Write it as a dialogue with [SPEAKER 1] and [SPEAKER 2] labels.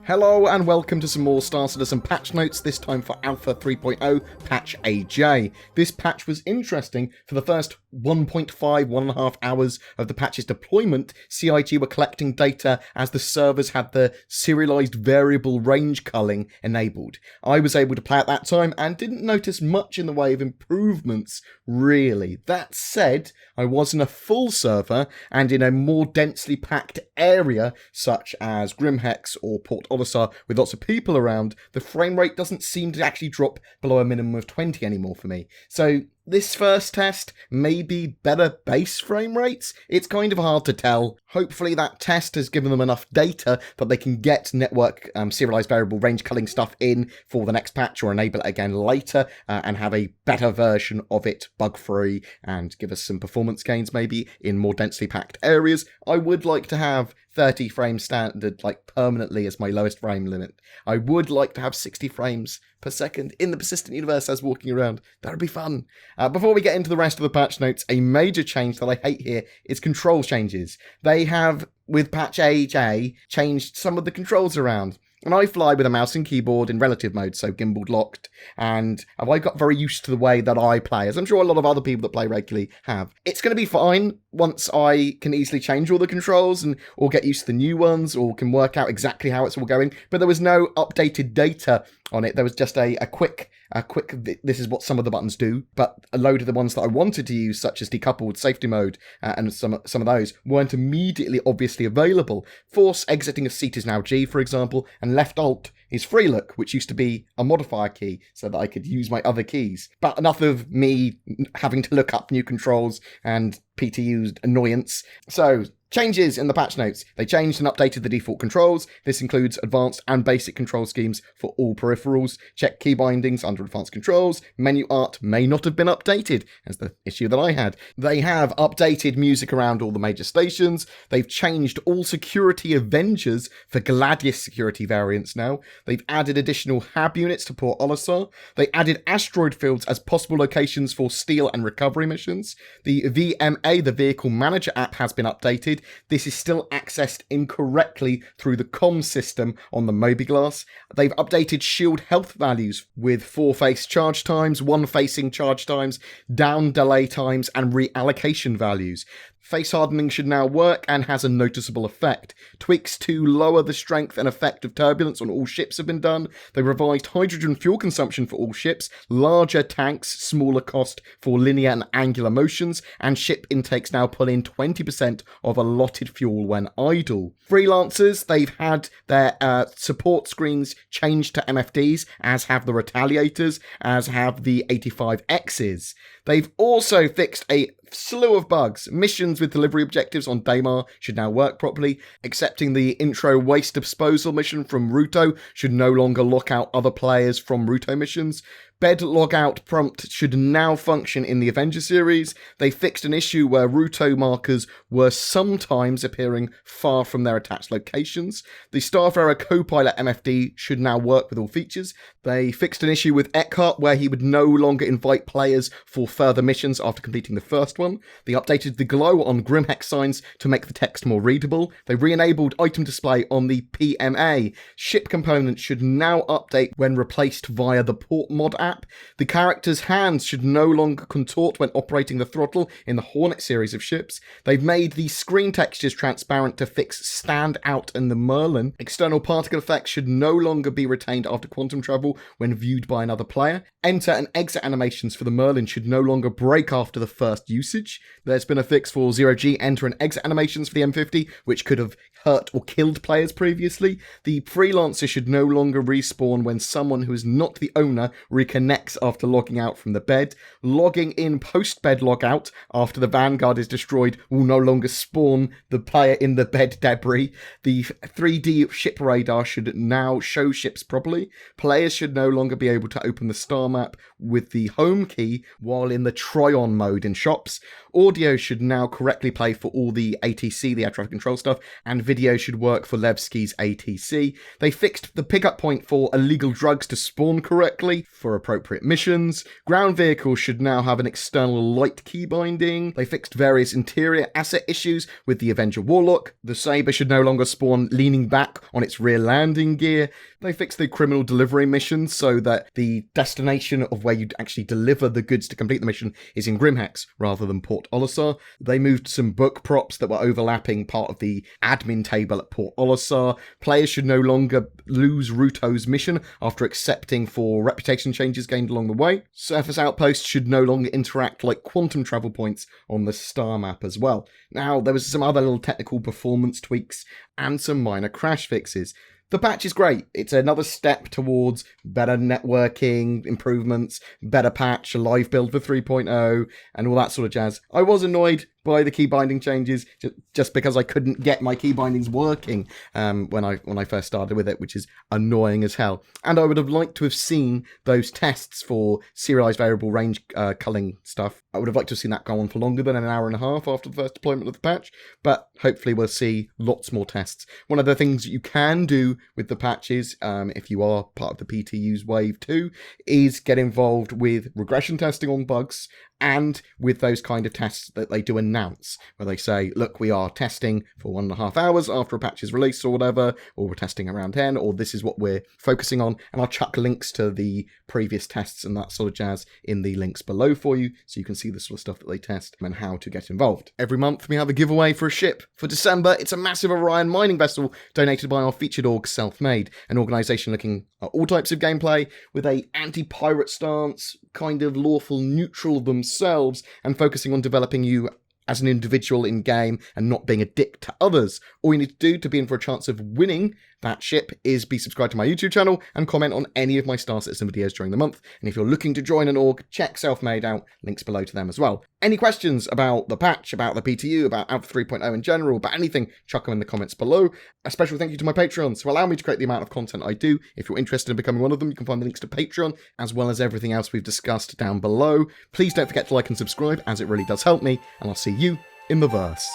[SPEAKER 1] Hello and welcome to some more Star Citizen patch notes, this time for Alpha 3.0 Patch AJ. This patch was interesting. For the first 1.5 hours of the patch's deployment, CIG were collecting data as the servers had the serialized variable range culling enabled. I was able to play at that time and didn't notice much in the way of improvements, really. That said, I was in a full server and in a more densely packed area, such as Grimhex or Port Olisar, with lots of people around. The frame rate doesn't seem to actually drop below a minimum of 20 anymore for me. So this first test may be better base frame rates. It's kind of hard to tell. Hopefully that test has given them enough data that they can get network serialized variable range culling stuff in for the next patch or enable it again later and have a better version of it bug-free and give us some performance gains maybe in more densely packed areas. I would like to have 30 frames standard, like permanently as my lowest frame limit. I would like to have 60 frames per second in the persistent universe as walking around. That would be fun. Before we get into the rest of the patch notes, a major change that I hate here is control changes. They have, with patch AJ, changed some of the controls around. And I fly with a mouse and keyboard in relative mode, so gimbal locked, and I got very used to the way that I play, as I'm sure a lot of other people that play regularly have. It's going to be fine once I can easily change all the controls or get used to the new ones or can work out exactly how it's all going, but there was no updated data on it. There was just a quick, this is what some of the buttons do, but a load of the ones that I wanted to use, such as decoupled, safety mode, and some of those, weren't immediately obviously available. Force exiting a seat is now G, for example, and left alt is free look, which used to be a modifier key so that I could use my other keys. But enough of me having to look up new controls and PTU's annoyance. So, changes in the patch notes. They changed and updated the default controls. This includes advanced and basic control schemes for all peripherals. Check key bindings under advanced controls. Menu art may not have been updated, as the issue that I had. They have updated music around all the major stations. They've changed all security Avengers for Gladius security variants now. They've added additional HAB units to Port Olisar. They added asteroid fields as possible locations for steal and recovery missions. The VMA, the Vehicle Manager app, has been updated. This is still accessed incorrectly through the comm system on the Mobiglass. They've updated shield health values with 4-face charge times, 1-facing charge times, down delay times, and reallocation values. Face hardening should now work and has a noticeable effect. Tweaks to lower the strength and effect of turbulence on all ships have been done. They revised hydrogen fuel consumption for all ships, larger tanks, smaller cost for linear and angular motions, and ship intakes now pull in 20% of allotted fuel when idle. Freelancers, they've had their support screens changed to MFDs, as have the Retaliators, as have the 85Xs. They've also fixed a slew of bugs. Missions with delivery objectives on Daymar should now work properly. Accepting the intro waste disposal mission from Ruto should no longer lock out other players from Ruto missions. Bed logout prompt should now function in the Avenger series. They fixed an issue where Ruto markers were sometimes appearing far from their attached locations. The Starfarer Copilot MFD should now work with all features. They fixed an issue with Eckhart where he would no longer invite players for further missions after completing the first one. They updated the glow on Grimhex signs to make the text more readable. They re-enabled item display on the PMA. Ship components should now update when replaced via the port mod app. The character's hands should no longer contort when operating the throttle in the Hornet series of ships. They've made the screen textures transparent to fix Stand Out and the Merlin. External particle effects should no longer be retained after quantum travel when viewed by another player. Enter and exit animations for the Merlin should no longer break after the first usage. There's been a fix for 0G enter and exit animations for the M50, which could have hurt or killed players previously. The Freelancer should no longer respawn when someone who is not the owner reconnects after logging out from the bed. Logging in post-bed logout after the Vanguard is destroyed will no longer spawn the player in the bed debris. The 3D ship radar should now show ships properly. Players should no longer be able to open the star map with the home key while in the Tryon mode in shops. Audio should now correctly play for all the ATC, the air traffic control stuff, and video should work for Levski's ATC. They fixed the pickup point for illegal drugs to spawn correctly for appropriate missions. Ground vehicles should now have an external light key binding. They fixed various interior asset issues with the Avenger Warlock. The Sabre should no longer spawn leaning back on its rear landing gear. They fixed the criminal delivery missions so that the destination of where you'd actually deliver the goods to complete the mission is in Grimhex rather than Port Olisar. They moved some book props that were overlapping part of the admin table at Port Olisar. Players should no longer lose Ruto's mission after accepting for reputation changes gained along the way. Surface outposts should no longer interact like quantum travel points on the star map as well. Now, there was some other little technical performance tweaks and some minor crash fixes. The patch is great. It's another step towards better networking, improvements, better patch, a live build for 3.0, and all that sort of jazz. I was annoyed by the key binding changes just because I couldn't get my key bindings working when I first started with it, which is annoying as hell. And I would have liked to have seen those tests for serialized variable range culling stuff. I would have liked to have seen that go on for longer than an hour and a half after the first deployment of the patch, but hopefully we'll see lots more tests. One of the things you can do with the patches, if you are part of the PTU's Wave 2, is get involved with regression testing on bugs and with those kind of tests that they do announce, where they say, look, we are testing for 1.5 hours after a patch is released or whatever, or we're testing around 10, or this is what we're focusing on, and I'll chuck links to the previous tests and that sort of jazz in the links below for you, so you can see the sort of stuff that they test and how to get involved. Every month we have a giveaway for a ship. For December, it's a massive Orion mining vessel donated by our featured org Self-Made, an organisation looking at all types of gameplay with a anti-pirate stance, kind of lawful neutral themselves, and focusing on developing you as an individual in game and not being a dick to others. All you need to do to be in for a chance of winning that ship is be subscribed to my YouTube channel and comment on any of my Star Citizen videos during the month. And if you're looking to join an org, check Self-Made out, links below to them as well. Any questions about the patch, about the PTU, about Alpha 3.0 in general, about anything, chuck them in the comments below. A special thank you to my Patreons who allow me to create the amount of content I do. If you're interested in becoming one of them, you can find the links to Patreon, as well as everything else we've discussed down below. Please don't forget to like and subscribe, as it really does help me, and I'll see you in the verse.